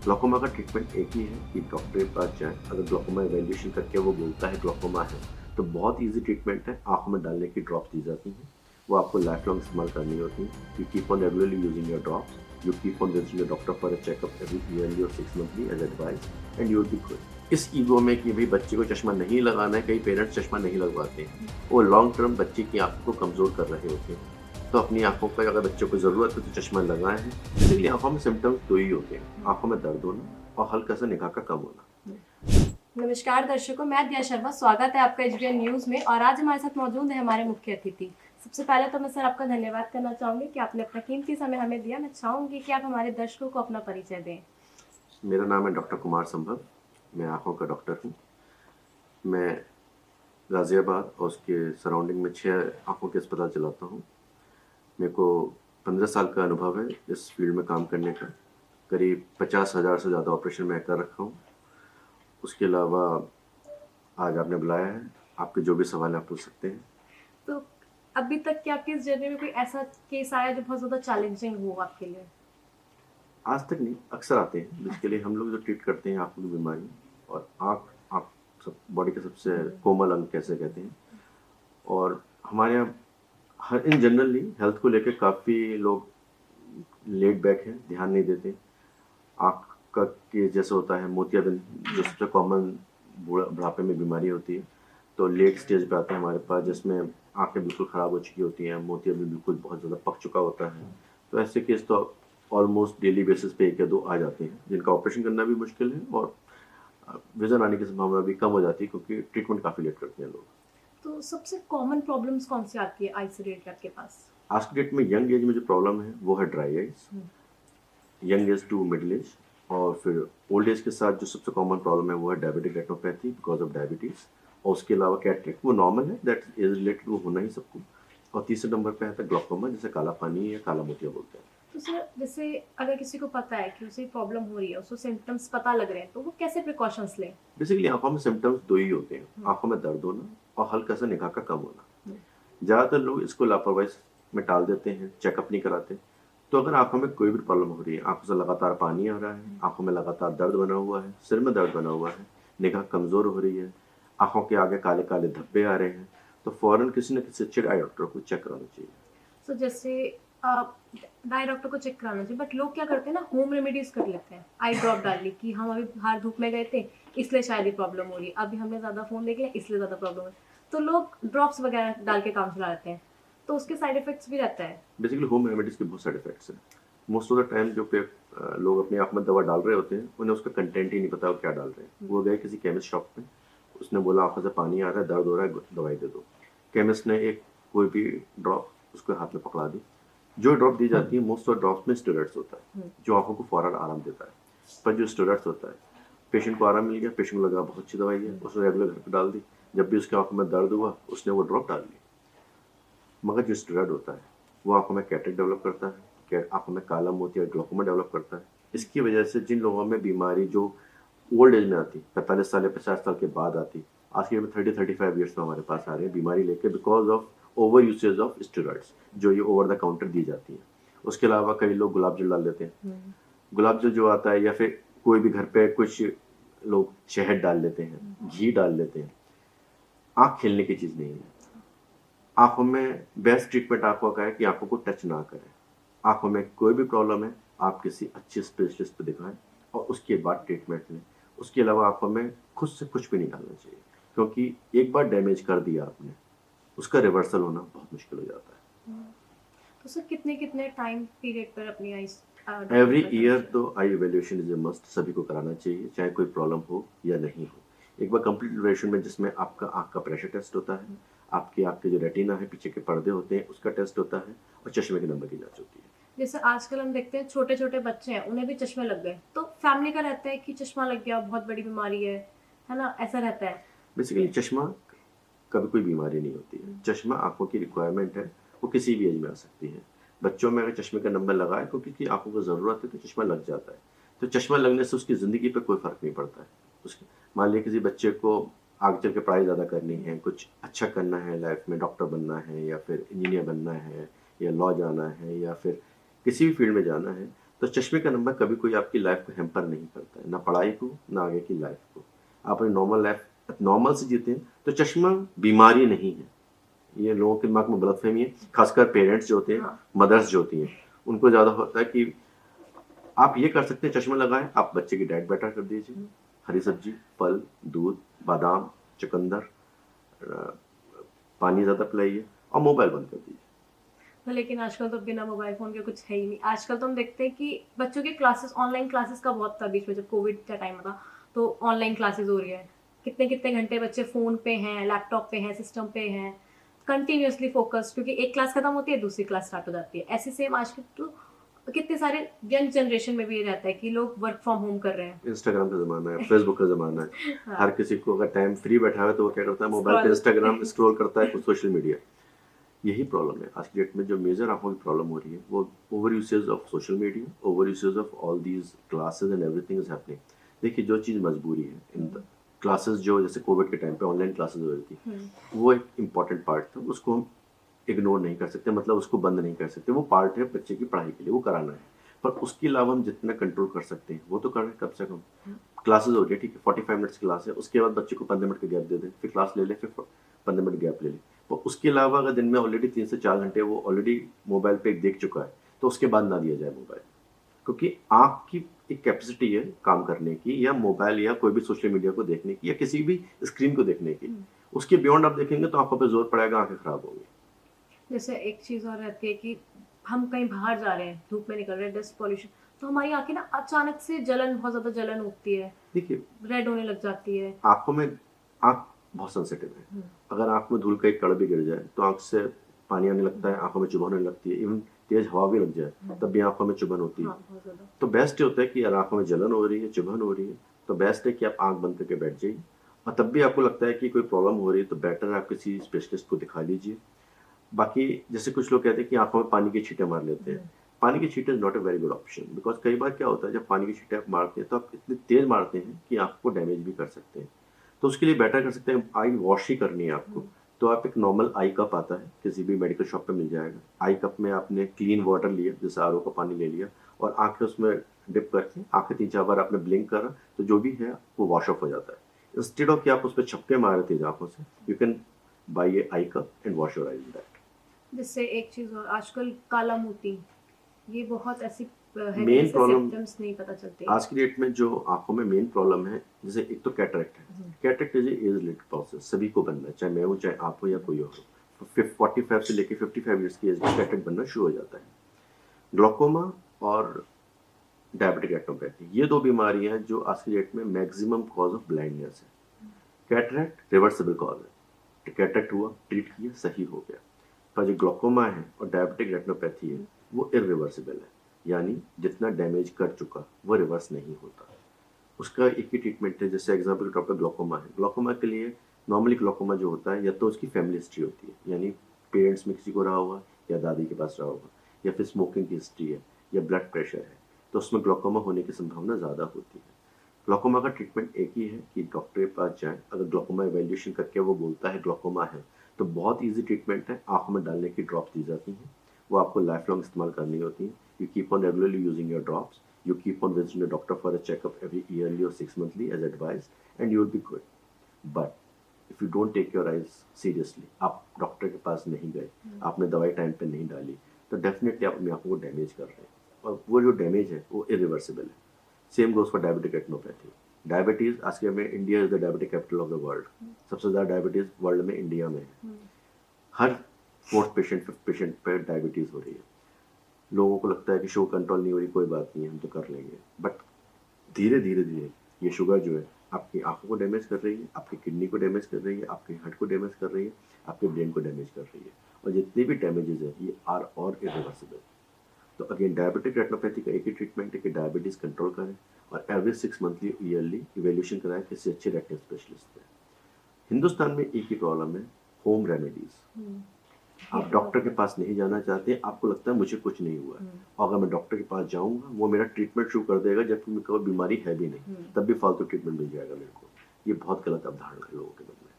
Glaucoma का treatment एक ही है कि डॉक्टर के पास जाएँ, अगर ग्लाकोमा इवैल्यूएशन करके वो बोलता है ग्लाकोमा है, तो बहुत ईज़ी ट्रीटमेंट है, आँखों में डालने की ड्रॉप्स दी जाती हैं। वो आपको लाइफ लॉन्ग इस्तेमाल करनी होती हैं। You keep on regularly using your drops, you keep on visiting your doctor for a checkup every yearly और 6 monthly as advised and you will be good. इस ईगो में कि भई बच्चे को चश्मा नहीं लगाना है, कई पेरेंट्स चश्मा नहीं लगवाते हैं। वो लॉन्ग टर्म बच्चे की आँखों को कमज़ोर कर रहे होते हैं। तो अपनी आँखों का अगर बच्चों को ज़रूरत है तो चश्मा लगाएँ हैं। बेसिकली आँखों में सिम्पटम्स 2 ही होते हैं, आँखों में दर्द होना और हल्का सा निगाह का कम होना। नमस्कार दर्शकों, मैं दिया शर्मा। स्वागत है आपका एचबीएन न्यूज़ में और आज हमारे साथ मौजूद है हमारे मुख्य अतिथि। सबसे पहले तो मैं सर आपका धन्यवाद करना चाहूँगी कि आपने अपना कीमती समय हमें दिया। मैं चाहूँगी कि आप हमारे दर्शकों को अपना परिचय दें। मेरा नाम है डॉक्टर कुमार संभव, मैं आँखों का डॉक्टर हूँ। मैं गाज़ियाबाद और उसके सराउंडिंग में 6 आँखों के अस्पताल चलाता हूँ। मेरे को 15 साल का अनुभव है इस फील्ड में काम करने का। करीब 50,000 से ज़्यादा ऑपरेशन मैं कर रखा हूँ। उसके अलावा आज आपने बुलाया है, आपके जो भी सवाल हैं आप पूछ सकते हैं। तो अभी तक की आपकी इस जर्नी में कोई ऐसा केस आया जो बहुत ज़्यादा चैलेंजिंग हो आपके लिए? आज तक नहीं, अक्सर आते हैं। बेसिकली हम लोग जो ट्रीट करते हैं आँखों की बीमारी और आँख आप सब बॉडी का सबसे कोमल अंग कैसे कहते हैं, और हमारे यहाँ हर इन जनरली हेल्थ को लेके काफ़ी लोग लेट बैक हैं, ध्यान नहीं देते। आँख का केस जैसे होता है मोतियाबिंद, जो सबसे कॉमन बुढ़ापे में बीमारी होती है, तो लेट स्टेज पे आते हैं हमारे पास, जिसमें आँखें बिल्कुल ख़राब हो चुकी होती हैं, मोतियाबिंद बिल्कुल बहुत ज़्यादा पक चुका होता है। तो ऐसे केस तो ऑलमोस्ट डेली बेसिस पे 1 या 2 आ जाते हैं, जिनका ऑपरेशन करना भी मुश्किल है और विज़न आने की संभावना भी कम हो जाती है क्योंकि ट्रीटमेंट काफ़ी लेट करते हैं लोग। तो सबसे कॉमन प्रॉब्लम्स कौन सी आती है आई से रिलेटेड आपके पास? आज की डेट में यंग एज में जो प्रॉब्लम है वो है dry eyes, young age to middle age, और फिर ओल्ड एज के साथ जो सबसे कॉमन प्रॉब्लम है वो है diabetic retinopathy because of diabetes, और उसके अलावा कैटरेक्ट वो नॉर्मल है, दैट इज रिलेटेड, वो होना ही सबको। और तीसरे नंबर पे आता है ग्लाकोमा, जिसे काला पानी या काला मोतिया बोलते हैं। तो सर जैसे अगर किसी को पता है कि उसे प्रॉब्लम हो रही है, उसको सिम्टम्स पता लग रहे हैं, तो वो कैसे प्रिकॉशंस लें? बेसिकली आंखों में सिम्टम्स 2 ही होते हैं, आंखों में दर्द होना और हल्का सा निगाह का कम होना। ज़्यादातर लोग इसको लापरवाही में टाल देते हैं, चेकअप नहीं कराते। तो अगर आंखों में कोई भी प्रॉब्लम हो रही है, आंखों से लगातार पानी आ रहा है, आंखों में लगातार दर्द बना हुआ है, सिर में दर्द बना हुआ है, निगाह कमज़ोर हो रही है, आंखों के आगे काले काले धब्बे आ रहे हैं, तो फ़ौरन किसी न किसी अच्छे आई डॉक्टर को चेक कराना चाहिए। सो जैसे आई डॉक्टर को चेक कराना चाहिए, बट लोग क्या करते हैं ना, होम रेमेडीज कर लेते हैं। आई ड्रॉप डाल ली कि हम अभी बाहर धूप में गए थे, इसलिए शायद ये प्रॉब्लम हो रही है, अभी हमने ज़्यादा फ़ोन देख लिया इसलिए ज़्यादा प्रॉब्लम है। तो लोग ड्रॉप्स वगैरह डाल के काम चला लेते हैं, तो उसके साइड इफेक्ट्स भी रहता है। बेसिकली होम रेमेडीज़ के बहुत साइड इफ़ेक्ट्स हैं। मोस्ट ऑफ द टाइम जो लोग अपनी आँख में दवा डाल रहे होते हैं, उन्हें उसका कंटेंट ही नहीं पता वो क्या डाल रहे हैं। वो गए किसी केमिस्ट शॉप में, उसने बोला आँखों से पानी आ रहा है, दर्द हो रहा है, दवाई दे दो। केमिस्ट ने एक कोई भी ड्रॉप उसके हाथ में पकड़ा दी। जो ड्रॉप दी जाती है मोस्ट ऑफ ड्रॉप्स में स्टेरॉइड्स होता है, जो आँखों को फ़ौरन आराम देता है। पर जो स्टेरॉइड्स होता है, पेशेंट को आराम मिल गया, पेशेंट को लगा बहुत अच्छी दवाई है, उसने रेगुलर घर पे डाल दी। जब भी उसकी आँखों में दर्द हुआ, उसने वो ड्रॉप डाल ली। मगर जो स्टेरॉइड होता है, वो आँखों में कैटरेक्ट डेवलप करता है, आँखों में काला मोतिया ग्लाकोमा डेवलप करता है। इसकी वजह से जिन लोगों में बीमारी जो ओल्ड एज में आती, 45 साल या 50 साल के बाद आती, आज के 30-35 ईयर्स में हमारे पास आ रहे हैं बीमारी लेके because of over usage of steroids, जो ये ओवर द काउंटर दी जाती है। उसके अलावा कई लोग गुलाब जल डाल देते हैं। गुलाब जल जो आता है, या फिर कोई भी घर पे कुछ लोग शहद डाल लेते हैं, घी डाल लेते हैं। आँख खेलने की चीज़ नहीं है। आँखों में बेस्ट ट्रीटमेंट आँखों का है कि आँखों को टच ना करें। आँखों में कोई भी प्रॉब्लम है, आप किसी अच्छे स्पेशलिस्ट को दिखाएँ और उसके बाद ट्रीटमेंट लें। उसके अलावा आँखों में खुद से कुछ भी नहीं डालना चाहिए, क्योंकि एक बार डैमेज कर दिया आपने, उसका रिवर्सल होना बहुत मुश्किल हो जाता है। तो सर कितने कितने टाइम पीरियड पर अपनी आईज एवरी ईयर तो आई इवैल्यूएशन इज़ अ मस्ट, सभी को कराना चाहिए, चाहे कोई प्रॉब्लम हो या नहीं हो। एक बार कंप्लीट इवैल्यूएशन में, जिसमें आपका आँख का प्रेशर टेस्ट होता है, आपकी आँख के जो रेटिना है, पीछे के पर्दे होते हैं, उसका टेस्ट होता है और चश्मे के नंबर की जाँच होती है। जैसे आजकल हम देखते हैं छोटे छोटे बच्चे हैं, उन्हें भी चश्मे लग गए, तो फैमिली का रहता है कि चश्मा लग गया बहुत बड़ी बीमारी है ना, ऐसा रहता है। बेसिकली चश्मा कभी कोई बीमारी नहीं होती है। चश्मा आँखों की रिक्वायरमेंट है, वो किसी भी एज में आ सकती है। बच्चों में अगर चश्मे का नंबर लगा है क्योंकि उसकी आँखों को ज़रूरत है, तो चश्मा लग जाता है। तो चश्मा लगने से उसकी ज़िंदगी पे कोई फ़र्क नहीं पड़ता है। उसकी मान लीजिए किसी बच्चे को आगे चल के पढ़ाई ज़्यादा करनी है, कुछ अच्छा करना है लाइफ़ में, डॉक्टर बनना है या फिर इंजीनियर बनना है या लॉ जाना है या फिर किसी भी फ़ील्ड में जाना है, तो चश्मे का नंबर कभी कोई आपकी लाइफ को हैम्पर नहीं करता है, ना पढ़ाई को ना आगे की लाइफ को। आप अपनी नॉर्मल लाइफ नॉर्मल से जीते हैं तो चश्मा बीमारी नहीं है। ये लोगों के दिमाग में गलतफहमी है, खासकर पेरेंट्स जो होते हैं, हाँ। मदर्स जो होती हैं, उनको ज़्यादा होता है कि आप ये कर सकते हैं, चश्मा लगाएं, आप बच्चे की डाइट बेटर कर दीजिए, हरी सब्जी, फल, दूध, बादाम, चुकंदर, अ, पानी ज़्यादा पिलाइए और मोबाइल बंद कर दीजिए। तो लेकिन आजकल तो बिना मोबाइल फ़ोन के कुछ है ही नहीं। आजकल तो हम देखते हैं कि बच्चों की क्लासेस ऑनलाइन क्लासेस का बहुत था बीच में जब कोविड का टाइम था, तो ऑनलाइन क्लासेस हो रही है। कितने-कितने घंटे बच्चे फ़ोन पे हैं, लैपटॉप पे हैं, सिस्टम पे हैं, कंटिन्यूअसली फ़ोकस्ड क्योंकि एक क्लास खत्म होती है, दूसरी क्लास स्टार्ट हो जाती है। ऐसे सेम आज के तो कितने सारे यंग जनरेशन में भी ये रहता है कि लोग वर्क फ्रॉम होम कर रहे हैं। इंस्टाग्राम का ज़माना है, फेसबुक का ज़माना है। हाँ, हर किसी को अगर टाइम फ्री बैठा हुआ है तो वो क्या करता है, मोबाइल पे स्क्रॉल इंस्टाग्राम स्क्रॉल करता है, कुछ सोशल मीडिया। यही प्रॉब्लम है आज की डेट में, जो मेजर आंखों की प्रॉब्लम हो रही है वो over usage of social media, over usage of all these classes and everything is happening. देखिए, जो चीज़ मजबूरी है इन क्लासेस, जो जैसे कोविड के टाइम पे ऑनलाइन क्लासेस हो रही थी, वो एक इम्पॉर्टेंट पार्ट था, उसको हम इग्नोर नहीं कर सकते, मतलब उसको बंद नहीं कर सकते। वो पार्ट है बच्चे की पढ़ाई के लिए, वो कराना है। पर उसके अलावा हम जितना कंट्रोल कर सकते हैं वो तो करें कम से कम। क्लासेस हो रही है, ठीक है, 45 मिनट्स क्लास है, उसके बाद बच्चे को 15 मिनट का गैप दे दें, फिर क्लास ले ले, फिर 15 मिनट गैप ले ले। तो उसके अलावा अगर दिन में ऑलरेडी 3 से 4 घंटे वो ऑलरेडी मोबाइल पे देख चुका है, तो उसके बाद ना दिया जाए मोबाइल। क्योंकि आँख की एक कैपेसिटी है काम करने की, या मोबाइल या कोई भी सोशल मीडिया को देखने की, या किसी भी स्क्रीन को देखने की। उसके बियॉन्ड आप देखेंगे तो आँखों पे ज़ोर पड़ेगा, आँखें खराब होंगी। जैसे एक चीज़ और रहती है कि हम कहीं बाहर जा रहे हैं, धूप में निकल रहे हैं, डस्ट पॉल्यूशन, तो हमारी आँखें ना अचानक से जलन, बहुत ज़्यादा जलन उठती है, देखिए, रेड होने लग जाती है। आँखों में आँख बहुत सेंसिटिव है। अगर आँख में धूल का एक कण भी गिर जाए तो आँख से पानी आने लगता है, आँखों में चुभन होने लगती है। इवन तेज हवा भी लग जाए तब भी आँखों में चुभन होती है। हाँ, बहुत ज़्यादा। तो बेस्ट ये होता है कि अगर आँखों में जलन हो रही है, चुभन हो रही है, तो बेस्ट है कि आप आँख बंद करके बैठ जाइए। और तब भी आपको लगता है कि कोई प्रॉब्लम हो रही है तो बेटर है आप किसी स्पेशलिस्ट को दिखा लीजिए। बाकी जैसे कुछ लोग कहते हैं कि आँखों में पानी के छींटे मार लेते हैं। पानी के छींटे is not a very good option, because कई बार क्या होता है, जब पानी के छींटे आप मारते हैं तो आप इतनी तेज़ मारते हैं कि आँख को डैमेज भी कर सकते हैं। तो उसके लिए बेटर कर सकते हैं, आई वॉश ही करनी है आपको, तो आप एक नॉर्मल आई कप आता है, किसी भी मेडिकल शॉप पे मिल जाएगा। आई कप में आपने क्लीन वाटर लिया, जैसे आरओ का पानी ले लिया, और आँखें उसमें डिप करके आँखें 3-4 बार आपने ब्लिंक करा, तो जो भी है वो वॉश ऑफ हो जाता है। इंस्टेड ऑफ कि आप उसपे छपके मारे तेज़ आँखों से, you can buy A I cup and wash your eyes with that. जिससे एक चीज़ और आजकल काला मोती, ये बहुत ऐसी है कि मेन जिसके प्रॉब्लम सिम्पटम्स नहीं पता चलते। आज की डेट में जो आँखों में मेन प्रॉब्लम है, जैसे एक तो कैटरेक्ट है। Cataract is a age related process, सभी को बनना है, चाहे मैं हूँ, चाहे आप हो या कोई और हो। 45 से लेके 55 ईयर्स की एज में कैटरेक्ट बनना शुरू हो जाता है। ग्लूकोमा और डायबिटिक रेटिनोपैथी, ये 2 बीमारियाँ हैं जो आज की डेट में मैक्सिमम कॉज़ ऑफ ब्लाइंडनेस है। कैटरेक्ट रिवर्सिबल कॉज़ है। कैटरेक्ट हुआ, ट्रीट किया, सही हो गया। पर जो ग्लूकोमा है और डायबिटिक रेटिनोपैथी है, वो इरिवर्सिबल है, यानी जितना डैमेज कर चुका वो रिवर्स नहीं होता। उसका एक ही ट्रीटमेंट है। जैसे एग्जाम्पल के तौर पर ग्लूकोमा है, ग्लूकोमा के लिए नॉर्मली ग्लूकोमा जो होता है, या तो उसकी फैमिली हिस्ट्री होती है, यानी पेरेंट्स में किसी को रहा होगा, या दादी के पास रहा होगा, या फिर स्मोकिंग की हिस्ट्री है, या ब्लड प्रेशर है, तो उसमें ग्लूकोमा होने की संभावना ज़्यादा होती है। ग्लूकोमा का ट्रीटमेंट एक ही है कि डॉक्टर के पास जाएं। अगर ग्लूकोमा इवैल्यूएशन करके वो बोलता है ग्लूकोमा है, तो बहुत इजी ट्रीटमेंट है, आँखों में डालने की ड्रॉप्स दी जाती हैं, वो आपको लाइफ लॉन्ग इस्तेमाल करनी होती हैं। You keep on regularly using your drops, you keep on visiting the doctor for a checkup every yearly or 6 monthly as advised, and you will be good. But if you don't take your eyes seriously, आप doctor के पास नहीं गए, आपने दवाई time पे नहीं डाली, तो डेफिनेटली आप अपनी आंखों को डैमेज कर रहे हैं, और वो जो डैमेज है वो इरिवर्सिबल है। Same goes for diabetic retinopathy. Diabetes आज के में, India is the diabetic capital of the world. सबसे ज़्यादा डायबिटीज वर्ल्ड में इंडिया में है। हर 4th पेशेंट 5th पेशेंट पर डायबिटीज़ हो रही है। लोगों को लगता है कि शुगर कंट्रोल नहीं हो रही, कोई बात नहीं है, हम तो कर लेंगे, बट धीरे धीरे धीरे ये शुगर जो है आपकी आंखों को डैमेज कर रही है, आपकी किडनी को डैमेज कर रही है, आपके हार्ट को डैमेज कर रही है, आपके ब्रेन को डैमेज कर रही है, और जितने भी डैमेजेस है ये आर और इरिवर्सिबल। तो अगेन डायबिटिक रेटिनोपैथी का एक ही ट्रीटमेंट है कि डायबिटीज़ कंट्रोल करें, और एवरी 6 मंथली ईयरली इवेल्यूशन कराएं किसी अच्छे रेटिना स्पेशलिस्ट पे। हिंदुस्तान में एक ही प्रॉब्लम है, होम रेमेडीज़। आप डॉक्टर के पास नहीं जाना चाहते, आपको लगता है मुझे कुछ नहीं हुआ है, और अगर मैं डॉक्टर के पास जाऊंगा वो मेरा ट्रीटमेंट शुरू कर देगा, जबकि मेरे को बीमारी है भी नहीं, तब भी फालतू ट्रीटमेंट मिल जाएगा मेरे को। ये बहुत गलत अवधारणा है लोगों के मन में।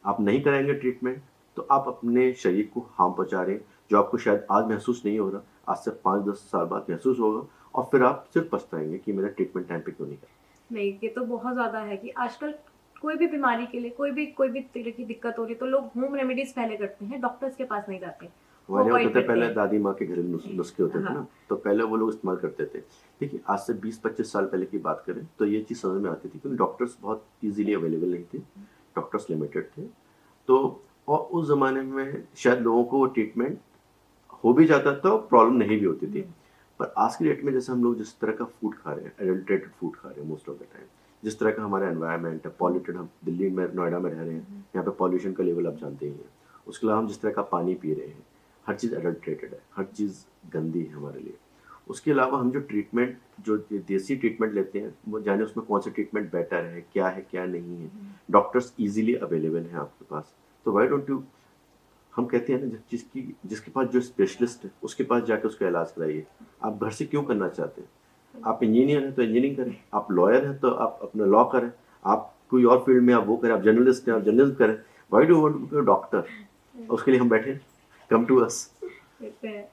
आप नहीं कराएंगे ट्रीटमेंट तो आप अपने शरीर को हार्म पहुंचा रहे हैं, जो आपको शायद आज महसूस नहीं हो रहा, आज से 5-10 साल बाद महसूस होगा, और फिर आप सिर्फ पछताएंगे कि मेरा ट्रीटमेंट टाइम पे क्यों नहीं करा। नहीं, ये तो बहुत ज़्यादा है कि आजकल कोई भी बीमारी के लिए कोई भी तरह की दिक्कत हो रही है तो लोग होम रेमेडीज पहले करते हैं, डॉक्टर्स के पास नहीं जाते, वो हमारे यहाँ अवॉइड होते थे करते पहले हैं। दादी माँ के घरेलू नुस्खे होते थे हाँ। ना, तो पहले वो लोग इस्तेमाल करते थे। देखिए आज से 20-25 साल पहले की बात करें तो ये चीज़ समझ में आती थी क्योंकि डॉक्टर्स बहुत इजीली अवेलेबल नहीं थे, डॉक्टर्स लिमिटेड थे। तो और उस ज़माने में शायद लोगों को वो ट्रीटमेंट हो भी जाता था और प्रॉब्लम नहीं भी होती थी। पर आज की डेट में जैसे हम लोग जिस तरह का फूड खा रहे हैं, एडल्ट्रेटेड फूड खा रहे हैं मोस्ट ऑफ द टाइम, जिस तरह का हमारा एनवायरनमेंट है पॉल्यूटेड, हम दिल्ली में नोएडा में रह रहे हैं, यहाँ पे पॉल्यूशन का लेवल आप जानते ही हैं। उसके अलावा हम जिस तरह का पानी पी रहे हैं, हर चीज़ एडल्ट्रेटेड है, हर चीज़ गंदी है हमारे लिए। उसके अलावा हम जो ट्रीटमेंट, जो देसी ट्रीटमेंट लेते हैं, वो जाने उसमें कौन सा ट्रीटमेंट बेटर है क्या नहीं है, डॉक्टर्स इजीली अवेलेबल हैं आपके पास। तो वाई डोंट यू, हम कहते हैं ना, जिसके पास जो स्पेशलिस्ट है उसके पास जाके उसका इलाज कराइए। आप घर से क्यों करना चाहते हैं? आप इंजीनियर हैं तो इंजीनियरिंग करें, आप लॉयर हैं तो आप अपना लॉ करें, आप कोई और फील्ड में आप वो करें, आप जर्नलिस्ट हैं आप जर्नलिज्म करें। Why do want to be doctor? उसके लिए हम बैठे, कम टू अस। कहते हैं।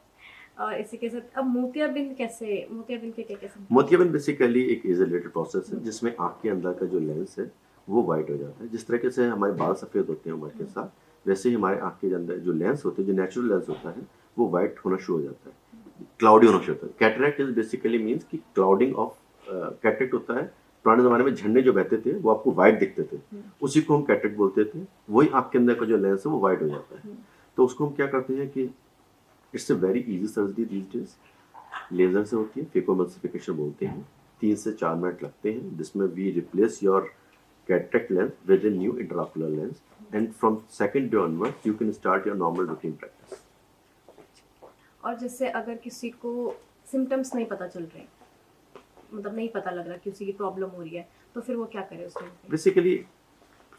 और इसी के साथ अब मोतियाबिंद के क्या कैसे? मोतियाबिंद बेसिकली एक इजोलेटेड प्रोसेस है जिसमें आँख के अंदर का जो लेंस है वो वाइट हो जाता है। जिस तरीके से हमारे बाल सफ़ेद होते हैं उम्र के साथ, वैसे ही हमारे आँख के अंदर जो लेंस होते हैं, जो नेचुरल लेंस होता है, वो वाइट होना शुरू हो जाता है, क्लाउडी होना शुरू होता है। कैटरेक्ट इज बेसिकली मीन्स कि क्लाउडिंग ऑफ, कैटरेक्ट होता है, पुराने ज़माने में झंडे जो बहते थे वो आपको वाइट दिखते थे, उसी को हम कैटरेक्ट बोलते थे। वही आँख के अंदर का जो लेंस है वो वाइट हो जाता है। तो उसको हम क्या करते हैं कि it's a very easy surgery these days, laser से होती है, फेकोएमल्सिफिकेशन बोलते हैं। 3 से 4 मिनट लगते हैं, जिसमें we replace your cataract lens with a new intraocular lens, and from second day onwards you can start your normal routine practice. और जैसे अगर किसी को सिम्टम्स नहीं पता चल रहे, मतलब नहीं पता लग रहा किसी की प्रॉब्लम हो रही है, तो फिर वो क्या करे उसमें? बेसिकली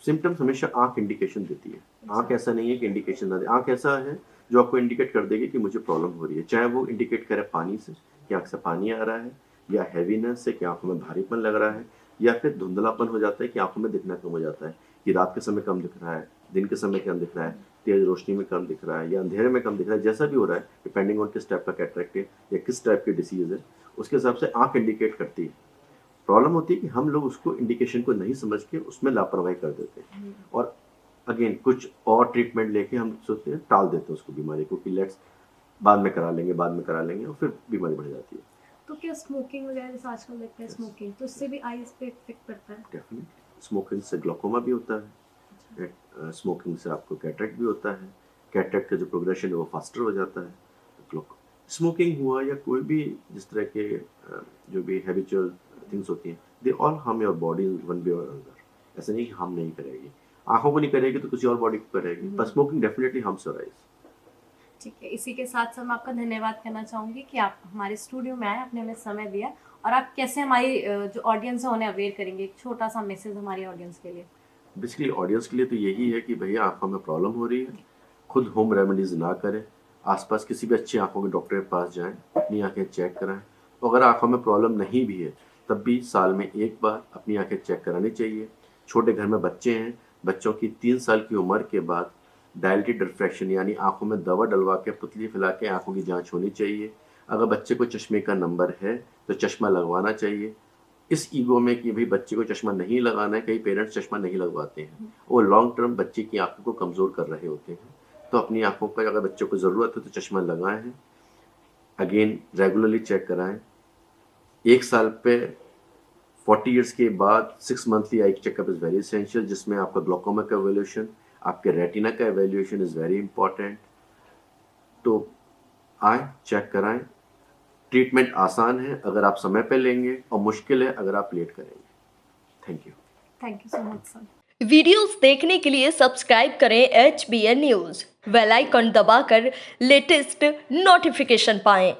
सिम्टम्स हमेशा आंख इंडिकेशन देती है। आंख ऐसा नहीं है कि इंडिकेशन ना दे, आंख ऐसा है जो आपको इंडिकेट कर देगी कि मुझे प्रॉब्लम हो रही है, चाहे वो इंडिकेट करे पानी से कि आंख से पानी आ रहा है, या हैवीनेस से कि आंखों में भारीपन लग रहा है, या फिर धुंधलापन हो जाता है कि आंखों में दिखना कम हो जाता है, कि रात के समय कम दिख रहा है, दिन के समय कम दिख रहा है, तेज रोशनी में कम दिख रहा है, या अंधेरे में कम दिख रहा है, जैसा भी हो रहा है, डिपेंडिंग ऑन किस टाइप का कैटरेक्ट है या किस टाइप की डिसीज है, उसके हिसाब से आंख इंडिकेट करती है। प्रॉब्लम होती है कि हम लोग उसको इंडिकेशन को नहीं समझ के उसमें लापरवाही कर देते हैं, और अगेन कुछ और ट्रीटमेंट लेके हम सोचते हैं, टाल देते हैं उसको, बीमारी को, कि लेट्स बाद में करा लेंगे, और फिर बीमारी बढ़ जाती है। तो क्या स्मोकिंग वगैरह जैसे आजकल देखते हैं स्मोकिंग, तो इससे भी आईज पे इफेक्ट पड़ता है? डेफिनेटली स्मोकिंग से ग्लोकोमा भी होता है, स्मोकिंग से आपको कैटरेक्ट भी होता है, कैटरेक्ट का जो प्रोग्रेशन है वो फास्टर हो जाता है। स्मोकिंग हुआ या कोई भी जिस तरह के जो भी हैबिचुअल थिंग्स होती हैं, they all harm your body one way और अनदर। ऐसा नहीं कि हार्म नहीं करेगी, आंखों को नहीं करेगी तो किसी और बॉडी को करेगी, पर smoking definitely harms your eyes. ठीक है, इसी के साथ साथ मैं आपका धन्यवाद करना चाहूँगी कि आप हमारे स्टूडियो में आए, आपने हमें समय दिया, और आप कैसे हमारी जो ऑडियंस है उन्हें अवेयर करेंगे, एक छोटा सा मैसेज हमारी ऑडियंस के लिए। बेसिकली ऑडियंस के लिए तो यही है कि भैया आंखों में प्रॉब्लम हो रही है, खुद होम रेमेडीज ना करें, आसपास किसी भी अच्छे आंखों के डॉक्टर के पास जाएं, अपनी आंखें चेक कराएं। तो अगर आंखों में प्रॉब्लम नहीं भी है तब भी साल में एक बार अपनी आंखें चेक करानी चाहिए। छोटे घर में बच्चे हैं, बच्चों की 3 साल की उम्र के बाद डायलिटेड रिफ्रैक्शन यानी आंखों में दवा डलवा के पुतली फैला के आंखों की जांच होनी चाहिए। अगर बच्चे को चश्मे का नंबर है तो चश्मा लगवाना चाहिए। इस ईगो में कि भाई बच्चे को चश्मा नहीं लगाना है, कई पेरेंट्स चश्मा नहीं लगवाते हैं, वो लॉन्ग टर्म बच्चे की आंखों को कमज़ोर कर रहे होते हैं। तो अपनी आंखों पर अगर बच्चों को ज़रूरत है तो चश्मा लगाएं हैं, अगेन रेगुलरली चेक कराएं। 1 साल पे 40 ईयर्स के बाद 6 monthly eye checkup is very essential, जिसमें आपका ग्लोकोमा का एवेल्यूशन, आपके रेटिना का एवेल्यूशन इज़ वेरी इंपॉर्टेंट। तो आए, चेक कराएं। ट्रीटमेंट आसान है अगर आप समय पे लेंगे, और मुश्किल है अगर आप लेट करेंगे। Thank you so much sir. Videos देखने के लिए सब्सक्राइब करें HBN न्यूज़, बेल आइकन दबाकर लेटेस्ट नोटिफिकेशन पाएं।